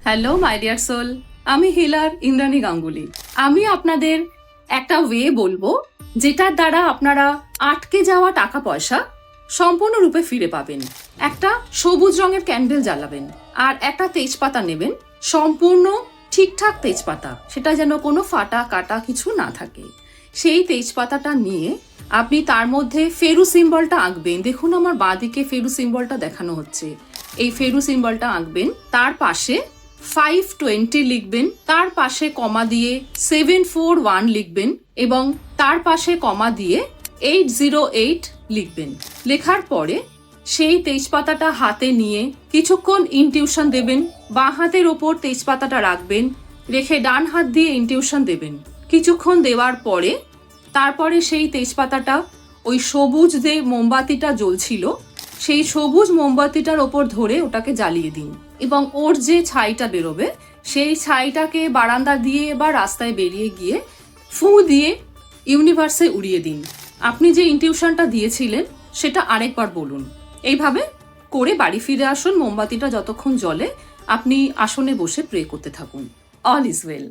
Hello my dear soul, আমি Hilaire Indrani Ganguly. আমি আপনাদের একটা ওয়ে বলবো যেটার দ্বারা আপনারা আটকে যাওয়া টাকা পয়সা সম্পূর্ণরূপে ফিরে পাবেন। একটা সবুজ রঙের ক্যান্ডেল জ্বালাবেন আর একটা তেজপাতা নেবেন, সম্পূর্ণ ঠিকঠাক তেজপাতা, সেটা যেন কোনো ফাটা কাটা কিছু না থাকে। সেই তেজপাতাটা নিয়ে আপনি তার মধ্যে ফেরু সিম্বলটা আঁকবেন। দেখুন আমার বাঁদিকে ফেরু সিম্বলটা দেখানো হচ্ছে। এই ফেরু সিম্বলটা আঁকবেন, তার পাশে 520 লিখবেন, তার পাশে কমা দিয়ে 741 লিখবেন এবং তার পাশে কমা দিয়ে 808 লিখবেন। লেখার পরে সেই তেজপাতাটা হাতে নিয়ে কিছুক্ষণ ইনটিউশন দেবেন। বাঁ হাতের ওপর তেজপাতাটা রাখবেন, রেখে ডান হাত দিয়ে ইনটিউশন দেবেন। কিছুক্ষণ দেওয়ার পরে তারপরে সেই তেজপাতাটা ওই সবুজ যে মোমবাতিটা জ্বলছিল সেই সবুজ মোমবাতিটার ওপর ধরে ওটাকে জ্বালিয়ে দিন এবং ওর যে ছাইটা বেরোবে সেই ছাইটাকে বারান্দা দিয়ে বা রাস্তায় বেরিয়ে গিয়ে ফু দিয়ে ইউনিভার্সে উড়িয়ে দিন। আপনি যে ইনটিউশনটা দিয়েছিলেন সেটা আরেকবার বলুন। এইভাবে করে বাড়ি ফিরে আসুন। মোমবাতিটা যতক্ষণ জ্বলে আপনি আসনে বসে প্রে করতে থাকুন। All is well.